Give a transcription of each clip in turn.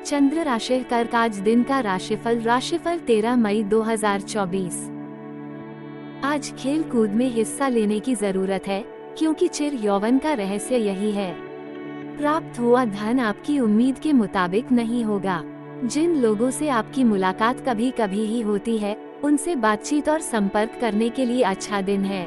चंद्र राशि कर्क। आज दिन का राशिफल 13 मई 2024। आज खेल कूद में हिस्सा लेने की जरूरत है, क्योंकि चिर यौवन का रहस्य यही है। प्राप्त हुआ धन आपकी उम्मीद के मुताबिक नहीं होगा। जिन लोगों से आपकी मुलाकात कभी कभी ही होती है, उनसे बातचीत और संपर्क करने के लिए अच्छा दिन है।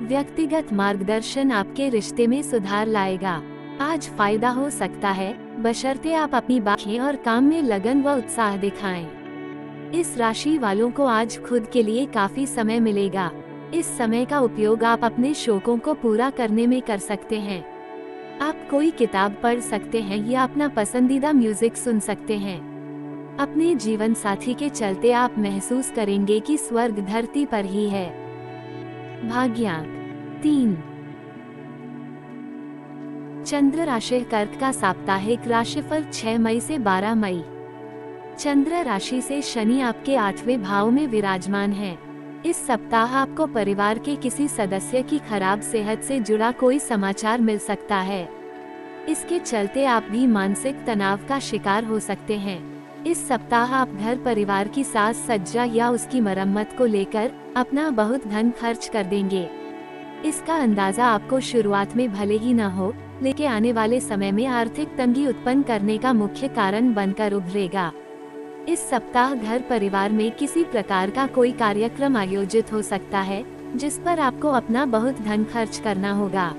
व्यक्तिगत मार्गदर्शन आपके रिश्ते में सुधार लाएगा। आज फायदा हो सकता है, बशर्ते आप अपनी बातें और काम में लगन व उत्साह दिखाएं। इस राशि वालों को आज खुद के लिए काफी समय मिलेगा। इस समय का उपयोग आप अपने शौकों को पूरा करने में कर सकते हैं। आप कोई किताब पढ़ सकते हैं या अपना पसंदीदा म्यूजिक सुन सकते हैं। अपने जीवन साथी के चलते आप महसूस करेंगे कि स्वर्ग धरती पर ही है। भाग्यांक 3। चंद्र राशि कर्क का साप्ताहिक राशिफल 6 मई से 12 मई। चंद्र राशि से शनि आपके 8वें भाव में विराजमान है। इस सप्ताह आपको परिवार के किसी सदस्य की खराब सेहत से जुड़ा कोई समाचार मिल सकता है। इसके चलते आप भी मानसिक तनाव का शिकार हो सकते हैं। इस सप्ताह आप घर परिवार की साज सज्जा या उसकी मरम्मत को लेकर अपना बहुत धन खर्च कर देंगे। इसका अंदाजा आपको शुरुआत में भले ही न हो, लेकिन आने वाले समय में आर्थिक तंगी उत्पन्न करने का मुख्य कारण बनकर उभरेगा। इस सप्ताह घर परिवार में किसी प्रकार का कोई कार्यक्रम आयोजित हो सकता है, जिस पर आपको अपना बहुत धन खर्च करना होगा।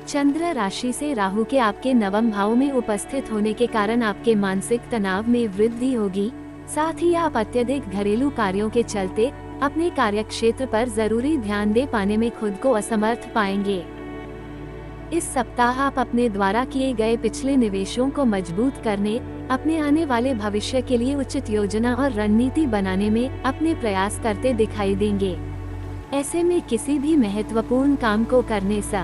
चंद्र राशि से राहु के आपके 9वें भाव में उपस्थित होने के कारण आपके मानसिक तनाव में वृद्धि होगी। साथ ही आप अत्यधिक घरेलू कार्यों के चलते अपने कार्यक्षेत्र पर जरूरी ध्यान दे पाने में खुद को असमर्थ पाएंगे। इस सप्ताह आप अपने द्वारा किए गए पिछले निवेशों को मजबूत करने, अपने आने वाले भविष्य के लिए उचित योजना और रणनीति बनाने में अपने प्रयास करते दिखाई देंगे। ऐसे में किसी भी महत्वपूर्ण काम को करने से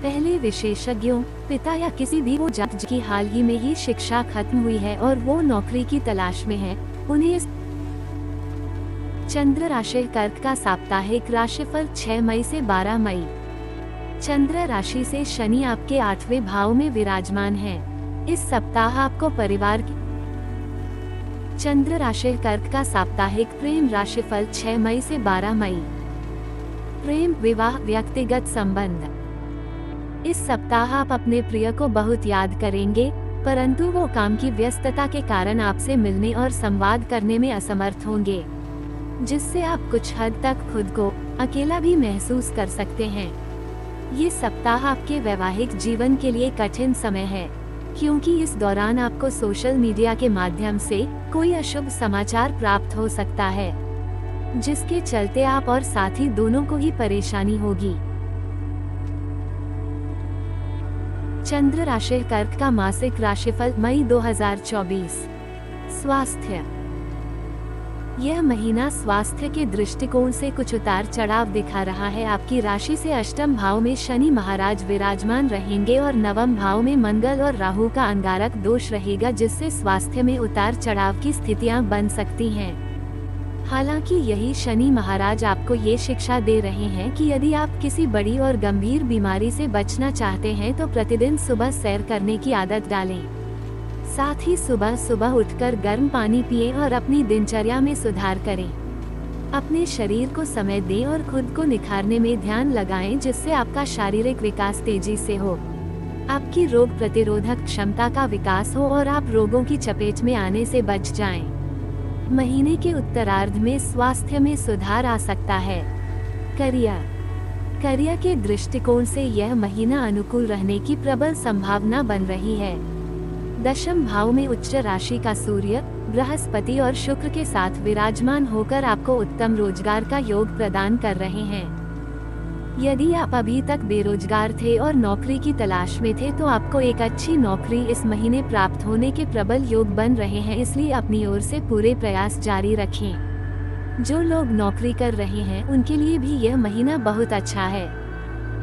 पहले विशेषज्ञों, पिता या किसी भी वो जज की हाल ही में ही शिक्षा खत्म हुई है और वो नौकरी की तलाश में है, उन्हें चंद्र राशि कर्क का साप्ताहिक राशिफल 6 मई से 12 मई। चंद्र राशि से शनि आपके 8वें भाव में विराजमान है। इस सप्ताह आपको परिवार की चंद्र राशि कर्क का साप्ताहिक प्रेम राशिफल 6 मई से 12 मई। प्रेम, विवाह, व्यक्तिगत संबंध। इस सप्ताह आप अपने प्रिय को बहुत याद करेंगे, परंतु वो काम की व्यस्तता के कारण आपसे मिलने और संवाद करने में असमर्थ होंगे, जिससे आप कुछ हद तक खुद को अकेला भी महसूस कर सकते हैं। ये सप्ताह आपके वैवाहिक जीवन के लिए कठिन समय है, क्योंकि इस दौरान आपको सोशल मीडिया के माध्यम से कोई अशुभ समाचार प्राप्त हो सकता है, जिसके चलते आप और साथी दोनों को ही परेशानी होगी। चंद्र राशि कर्क का मासिक राशिफल मई 2024। स्वास्थ्य। यह महीना स्वास्थ्य के दृष्टिकोण से कुछ उतार चढ़ाव दिखा रहा है। आपकी राशि से 8वें भाव में शनि महाराज विराजमान रहेंगे और 9वें भाव में मंगल और राहु का अंगारक दोष रहेगा, जिससे स्वास्थ्य में उतार चढ़ाव की स्थितियां बन सकती हैं। हालांकि यही शनि महाराज आपको ये शिक्षा दे रहे हैं कि यदि आप किसी बड़ी और गंभीर बीमारी से बचना चाहते हैं तो प्रतिदिन सुबह सैर करने की आदत डालें। साथ ही सुबह सुबह उठकर गर्म पानी पिएं और अपनी दिनचर्या में सुधार करें। अपने शरीर को समय दें और खुद को निखारने में ध्यान लगाएं, जिससे आपका शारीरिक विकास तेजी से हो, आपकी रोग प्रतिरोधक क्षमता का विकास हो और आप रोगों की चपेट में आने से बच जाएं। महीने के उत्तरार्ध में स्वास्थ्य में सुधार आ सकता है। करियर के दृष्टिकोण से यह महीना अनुकूल रहने की प्रबल संभावना बन रही है। 10वें भाव में उच्च राशि का सूर्य, बृहस्पति और शुक्र के साथ विराजमान होकर आपको उत्तम रोजगार का योग प्रदान कर रहे हैं। यदि आप अभी तक बेरोजगार थे और नौकरी की तलाश में थे, तो आपको एक अच्छी नौकरी इस महीने प्राप्त होने के प्रबल योग बन रहे हैं, इसलिए अपनी ओर से पूरे प्रयास जारी रखें। जो लोग नौकरी कर रहे हैं, उनके लिए भी यह महीना बहुत अच्छा है।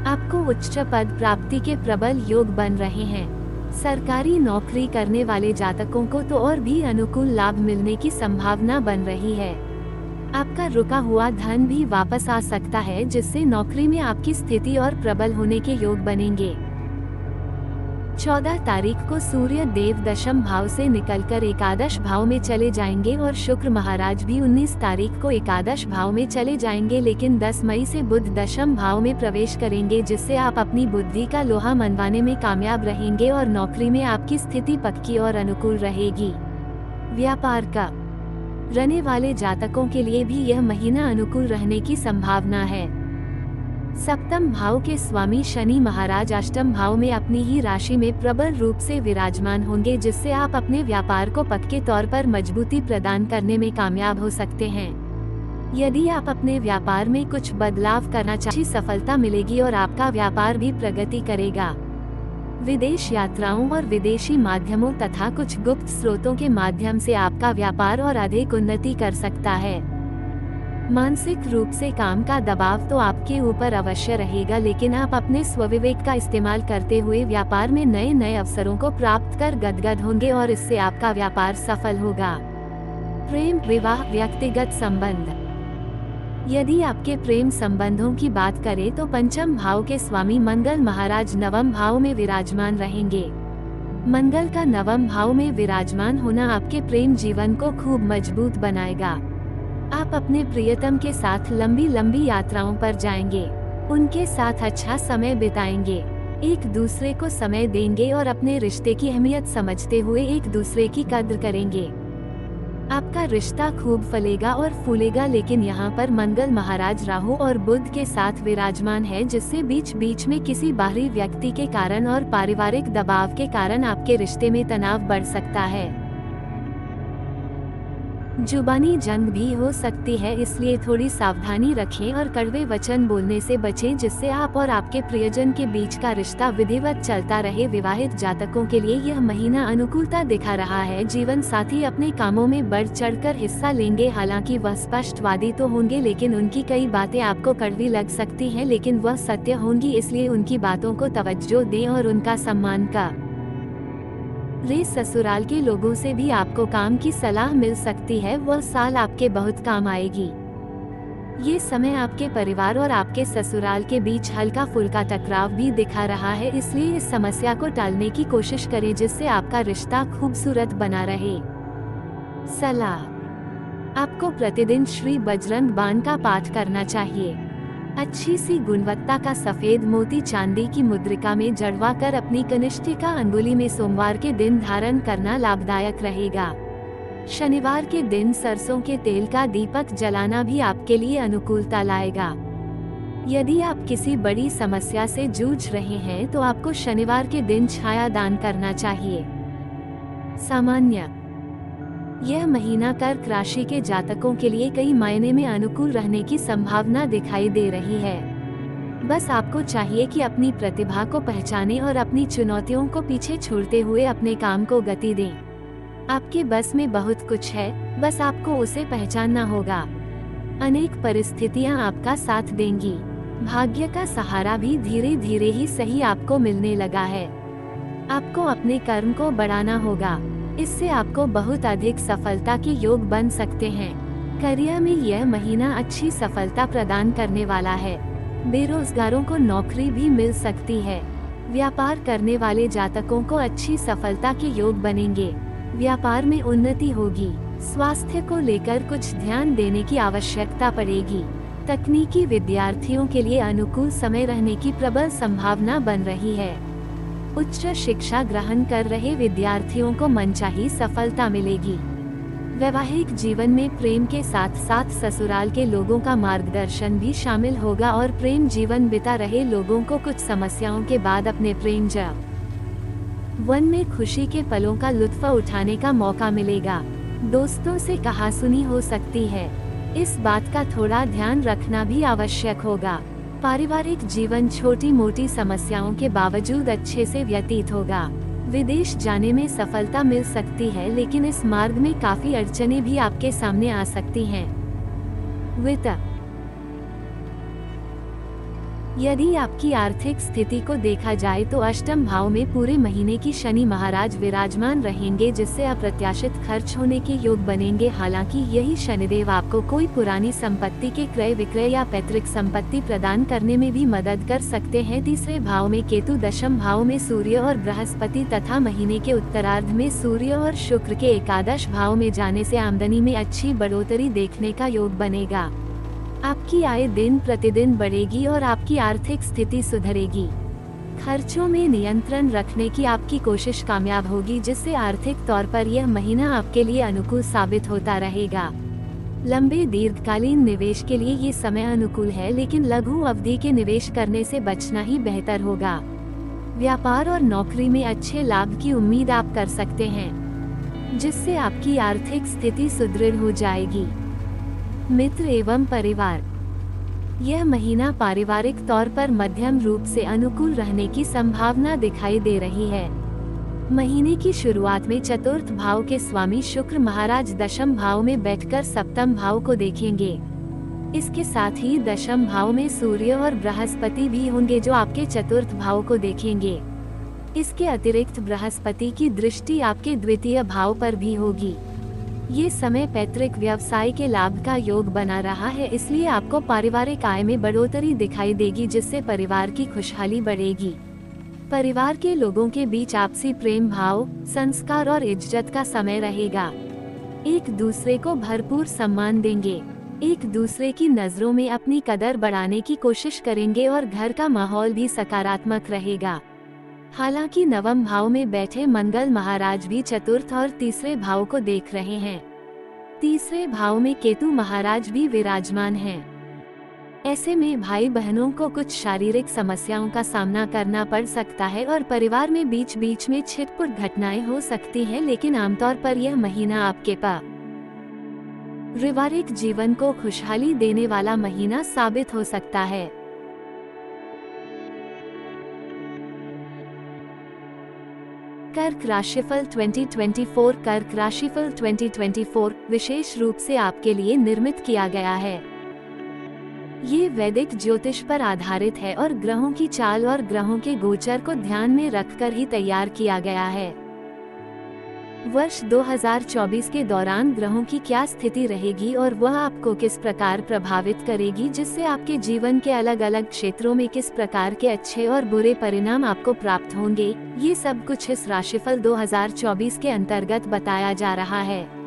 आपको उच्च पद प्राप्ति के प्रबल योग बन रहे हैं। सरकारी नौकरी करने वाले जातकों को तो और भी अनुकूल लाभ मिलने की संभावना बन रही है। आपका रुका हुआ धन भी वापस आ सकता है, जिससे नौकरी में आपकी स्थिति और प्रबल होने के योग बनेंगे। 14 तारीख को सूर्य देव दशम भाव से निकलकर एकादश भाव में चले जाएंगे और शुक्र महाराज भी 19 तारीख को एकादश भाव में चले जाएंगे, लेकिन 10 मई से बुध दशम भाव में प्रवेश करेंगे, जिससे आप अपनी बुद्धि का लोहा मनवाने में कामयाब रहेंगे और नौकरी में आपकी स्थिति पक्की और अनुकूल रहेगी। व्यापार का रहने वाले जातकों के लिए भी यह महीना अनुकूल रहने की संभावना है। सप्तम भाव के स्वामी शनि महाराज अष्टम भाव में अपनी ही राशि में प्रबल रूप से विराजमान होंगे, जिससे आप अपने व्यापार को पक्के तौर पर मजबूती प्रदान करने में कामयाब हो सकते हैं। यदि आप अपने व्यापार में कुछ बदलाव करना चाहें, सफलता मिलेगी और आपका व्यापार भी प्रगति करेगा। विदेश यात्राओं और विदेशी माध्यमों तथा कुछ गुप्त स्रोतों के माध्यम से आपका व्यापार और अधिक उन्नति कर सकता है। मानसिक रूप से काम का दबाव तो आपके ऊपर अवश्य रहेगा, लेकिन आप अपने स्वविवेक का इस्तेमाल करते हुए व्यापार में नए नए अवसरों को प्राप्त कर गदगद होंगे और इससे आपका व्यापार सफल होगा। प्रेम, विवाह, व्यक्तिगत संबंध। यदि आपके प्रेम संबंधों की बात करें तो पंचम भाव के स्वामी मंगल महाराज नवम भाव में विराजमान रहेंगे। मंगल का नवम भाव में विराजमान होना आपके प्रेम जीवन को खूब मजबूत बनाएगा। आप अपने प्रियतम के साथ लंबी लंबी यात्राओं पर जाएंगे, उनके साथ अच्छा समय बिताएंगे, एक दूसरे को समय देंगे और अपने रिश्ते की अहमियत समझते हुए एक दूसरे की कद्र करेंगे। आपका रिश्ता खूब फलेगा और फूलेगा, लेकिन यहाँ पर मंगल महाराज राहु और बुध के साथ विराजमान है, जिससे बीच बीच में किसी बाहरी व्यक्ति के कारण और पारिवारिक दबाव के कारण आपके रिश्ते में तनाव बढ़ सकता है। जुबानी जंग भी हो सकती है, इसलिए थोड़ी सावधानी रखें और कड़वे वचन बोलने से बचें, जिससे आप और आपके प्रियजन के बीच का रिश्ता विधिवत चलता रहे। विवाहित जातकों के लिए यह महीना अनुकूलता दिखा रहा है। जीवन साथी अपने कामों में बढ़ चढ़कर हिस्सा लेंगे, हालांकि वह स्पष्टवादी तो होंगे, लेकिन उनकी कई बातें आपको कड़वी लग सकती हैं, लेकिन वह सत्य होंगी, इसलिए उनकी बातों को तवज्जो दें और उनका सम्मान का ससुराल के लोगों से भी आपको काम की सलाह मिल सकती है, वह साल आपके बहुत काम आएगी। ये समय आपके परिवार और आपके ससुराल के बीच हल्का फुल्का टकराव भी दिखा रहा है, इसलिए इस समस्या को टालने की कोशिश करें, जिससे आपका रिश्ता खूबसूरत बना रहे। सलाह, आपको प्रतिदिन श्री बजरंग बाण का पाठ करना चाहिए। अच्छी सी गुणवत्ता का सफेद मोती चांदी की मुद्रिका में जड़वा कर अपनी कनिष्ठिका अंगुली में सोमवार के दिन धारण करना लाभदायक रहेगा। शनिवार के दिन सरसों के तेल का दीपक जलाना भी आपके लिए अनुकूलता लाएगा। यदि आप किसी बड़ी समस्या से जूझ रहे हैं तो आपको शनिवार के दिन छाया दान करना चाहिए। सामान्य, यह महीना कर्क राशि के जातकों के लिए कई मायने में अनुकूल रहने की संभावना दिखाई दे रही है। बस आपको चाहिए कि अपनी प्रतिभा को पहचानें और अपनी चुनौतियों को पीछे छोड़ते हुए अपने काम को गति दें। आपके बस में बहुत कुछ है, बस आपको उसे पहचानना होगा। अनेक परिस्थितियां आपका साथ देंगी। भाग्य का सहारा भी धीरे धीरे ही सही आपको मिलने लगा है। आपको अपने कर्म को बढ़ाना होगा, इससे आपको बहुत अधिक सफलता के योग बन सकते हैं। करियर में यह महीना अच्छी सफलता प्रदान करने वाला है। बेरोजगारों को नौकरी भी मिल सकती है। व्यापार करने वाले जातकों को अच्छी सफलता के योग बनेंगे। व्यापार में उन्नति होगी। स्वास्थ्य को लेकर कुछ ध्यान देने की आवश्यकता पड़ेगी। तकनीकी विद्यार्थियों के लिए अनुकूल समय रहने की प्रबल संभावना बन रही है। उच्च शिक्षा ग्रहण कर रहे विद्यार्थियों को मनचाही सफलता मिलेगी। वैवाहिक जीवन में प्रेम के साथ साथ ससुराल के लोगों का मार्गदर्शन भी शामिल होगा और प्रेम जीवन बिता रहे लोगों को कुछ समस्याओं के बाद अपने प्रेम वन में खुशी के पलों का लुत्फ उठाने का मौका मिलेगा। दोस्तों से कहासुनी हो सकती है, इस बात का थोड़ा ध्यान रखना भी आवश्यक होगा। पारिवारिक जीवन छोटी मोटी समस्याओं के बावजूद अच्छे से व्यतीत होगा। विदेश जाने में सफलता मिल सकती है, लेकिन इस मार्ग में काफी अड़चनें भी आपके सामने आ सकती हैं। वित्त, यदि आपकी आर्थिक स्थिति को देखा जाए तो अष्टम भाव में पूरे महीने की शनि महाराज विराजमान रहेंगे, जिससे अप्रत्याशित खर्च होने के योग बनेंगे। हालांकि यही शनिदेव आपको कोई पुरानी संपत्ति के क्रय विक्रय या पैतृक संपत्ति प्रदान करने में भी मदद कर सकते हैं। तीसरे भाव में केतु, दशम भाव में सूर्य और बृहस्पति तथा महीने के उत्तरार्ध में सूर्य और शुक्र के एकादश भाव में जाने से आमदनी में अच्छी बढ़ोतरी देखने का योग बनेगा। आपकी आय दिन प्रतिदिन बढ़ेगी और आपकी आर्थिक स्थिति सुधरेगी। खर्चों में नियंत्रण रखने की आपकी कोशिश कामयाब होगी, जिससे आर्थिक तौर पर यह महीना आपके लिए अनुकूल साबित होता रहेगा। लंबे दीर्घकालीन निवेश के लिए ये समय अनुकूल है, लेकिन लघु अवधि के निवेश करने से बचना ही बेहतर होगा। व्यापार और नौकरी में अच्छे लाभ की उम्मीद आप कर सकते हैं, जिससे आपकी आर्थिक स्थिति सुदृढ़ हो जाएगी। मित्र एवं परिवार, यह महीना पारिवारिक तौर पर मध्यम रूप से अनुकूल रहने की संभावना दिखाई दे रही है। महीने की शुरुआत में चतुर्थ भाव के स्वामी शुक्र महाराज दशम भाव में बैठकर सप्तम भाव को देखेंगे। इसके साथ ही दशम भाव में सूर्य और बृहस्पति भी होंगे, जो आपके चतुर्थ भाव को देखेंगे। इसके अतिरिक्त बृहस्पति की दृष्टि आपके द्वितीय भाव पर भी होगी। ये समय पैतृक व्यवसाय के लाभ का योग बना रहा है, इसलिए आपको पारिवारिक आय में बढ़ोतरी दिखाई देगी, जिससे परिवार की खुशहाली बढ़ेगी। परिवार के लोगों के बीच आपसी प्रेम भाव, संस्कार और इज्जत का समय रहेगा। एक दूसरे को भरपूर सम्मान देंगे, एक दूसरे की नजरों में अपनी कदर बढ़ाने की कोशिश करेंगे और घर का माहौल भी सकारात्मक रहेगा। हालांकि नवम भाव में बैठे मंगल महाराज भी चतुर्थ और तीसरे भाव को देख रहे हैं। तीसरे भाव में केतु महाराज भी विराजमान हैं। ऐसे में भाई बहनों को कुछ शारीरिक समस्याओं का सामना करना पड़ सकता है और परिवार में बीच बीच में छिटपुट घटनाएं हो सकती हैं, लेकिन आमतौर पर यह महीना आपके पारिवारिक जीवन को खुशहाली देने वाला महीना साबित हो सकता है। कर्क राशिफल 2024। कर्क राशिफल 2024 विशेष रूप से आपके लिए निर्मित किया गया है। ये वैदिक ज्योतिष पर आधारित है और ग्रहों की चाल और ग्रहों के गोचर को ध्यान में रखकर ही तैयार किया गया है। वर्ष 2024 के दौरान ग्रहों की क्या स्थिति रहेगी और वह आपको किस प्रकार प्रभावित करेगी, जिससे आपके जीवन के अलग अलग क्षेत्रों में किस प्रकार के अच्छे और बुरे परिणाम आपको प्राप्त होंगे, ये सब कुछ इस राशिफल 2024 के अंतर्गत बताया जा रहा है।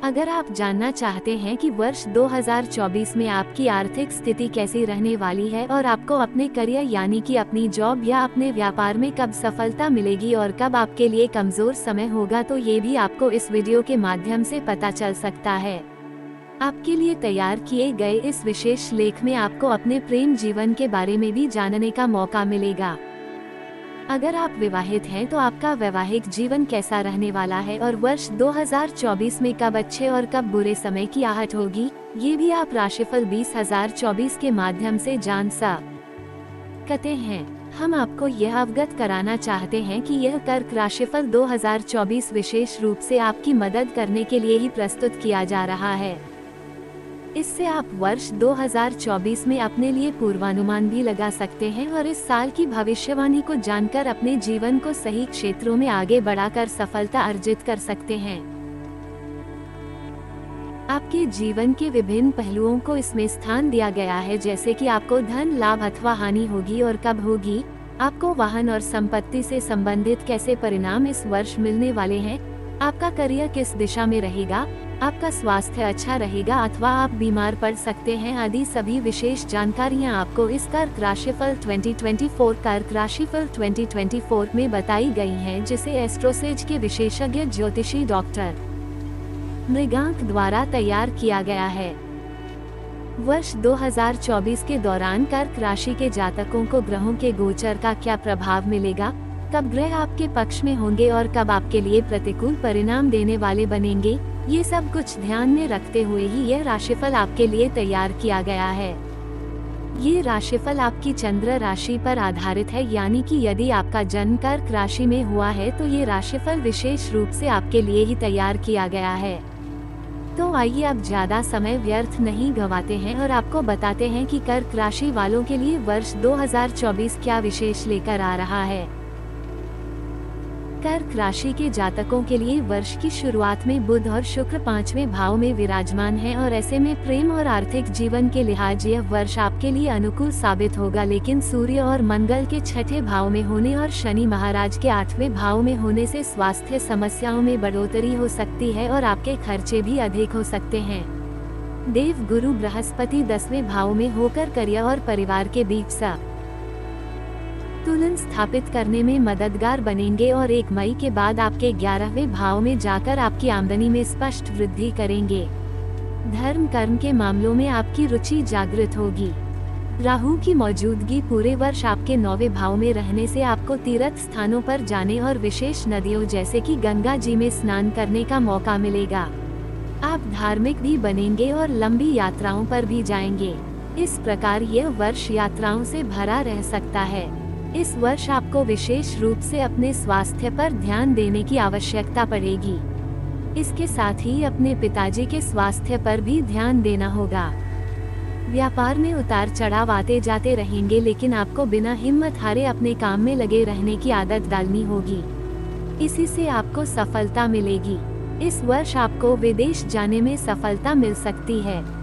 अगर आप जानना चाहते हैं कि वर्ष 2024 में आपकी आर्थिक स्थिति कैसी रहने वाली है और आपको अपने करियर यानी कि अपनी जॉब या अपने व्यापार में कब सफलता मिलेगी और कब आपके लिए कमजोर समय होगा, तो ये भी आपको इस वीडियो के माध्यम से पता चल सकता है। आपके लिए तैयार किए गए इस विशेष लेख में आपको अपने प्रेम जीवन के बारे में भी जानने का मौका मिलेगा। अगर आप विवाहित हैं तो आपका वैवाहिक जीवन कैसा रहने वाला है और वर्ष 2024 में कब अच्छे और कब बुरे समय की आहट होगी, ये भी आप राशिफल 2024 के माध्यम से जान सकते हैं। हम आपको यह अवगत कराना चाहते हैं कि यह कर्क राशिफल 2024 विशेष रूप से आपकी मदद करने के लिए ही प्रस्तुत किया जा रहा है। इससे आप वर्ष 2024 में अपने लिए पूर्वानुमान भी लगा सकते हैं और इस साल की भविष्यवाणी को जानकर अपने जीवन को सही क्षेत्रों में आगे बढ़ाकर सफलता अर्जित कर सकते हैं। आपके जीवन के विभिन्न पहलुओं को इसमें स्थान दिया गया है, जैसे कि आपको धन लाभ अथवा हानि होगी और कब होगी, आपको वाहन और संपत्ति से संबंधित कैसे परिणाम इस वर्ष मिलने वाले हैं, आपका करियर किस दिशा में रहेगा, आपका स्वास्थ्य अच्छा रहेगा अथवा आप बीमार पड़ सकते हैं, आदि सभी विशेष जानकारियां आपको इस कर्क राशिफल 2024 में बताई गई हैं, जिसे एस्ट्रोसेज के विशेषज्ञ ज्योतिषी डॉक्टर मृगांक द्वारा तैयार किया गया है। वर्ष 2024 के दौरान कर्क राशि के जातकों को ग्रहों के गोचर का क्या प्रभाव मिलेगा, कब ग्रह आपके पक्ष में होंगे और कब आपके लिए प्रतिकूल परिणाम देने वाले बनेंगे, ये सब कुछ ध्यान में रखते हुए ही यह राशिफल आपके लिए तैयार किया गया है। ये राशिफल आपकी चंद्र राशि पर आधारित है, यानी कि यदि आपका जन्म कर्क राशि में हुआ है तो ये राशिफल विशेष रूप से आपके लिए ही तैयार किया गया है। तो आइए अब ज्यादा समय व्यर्थ नहीं गवाते हैं और आपको बताते हैं कि कर्क राशि वालों के लिए वर्ष 2024 क्या विशेष लेकर आ रहा है। कर्क राशि के जातकों के लिए वर्ष की शुरुआत में बुध और शुक्र 5वें भाव में विराजमान हैं और ऐसे में प्रेम और आर्थिक जीवन के लिहाज यह वर्ष आपके लिए अनुकूल साबित होगा, लेकिन सूर्य और मंगल के 6ठे भाव में होने और शनि महाराज के 8वें भाव में होने से स्वास्थ्य समस्याओं में बढ़ोतरी हो सकती है और आपके खर्चे भी अधिक हो सकते हैं। देव गुरु बृहस्पति 10वें भाव में होकर करियर और परिवार के बीच तुलन स्थापित करने में मददगार बनेंगे और 1 मई के बाद आपके 11वें भाव में जाकर आपकी आमदनी में स्पष्ट वृद्धि करेंगे। धर्म कर्म के मामलों में आपकी रुचि जागृत होगी। राहु की मौजूदगी पूरे वर्ष आपके 9वें भाव में रहने से आपको तीर्थ स्थानों पर जाने और विशेष नदियों जैसे कि गंगा जी में स्नान करने का मौका मिलेगा। आप धार्मिक भी बनेंगे और लंबी यात्राओं पर भी जाएंगे। इस प्रकार यह वर्ष यात्राओं से भरा रह सकता है। इस वर्ष आपको विशेष रूप से अपने स्वास्थ्य पर ध्यान देने की आवश्यकता पड़ेगी। इसके साथ ही अपने पिताजी के स्वास्थ्य पर भी ध्यान देना होगा। व्यापार में उतार चढ़ाव आते जाते रहेंगे, लेकिन आपको बिना हिम्मत हारे अपने काम में लगे रहने की आदत डालनी होगी। इसी से आपको सफलता मिलेगी। इस वर्ष आपको विदेश जाने में सफलता मिल सकती है।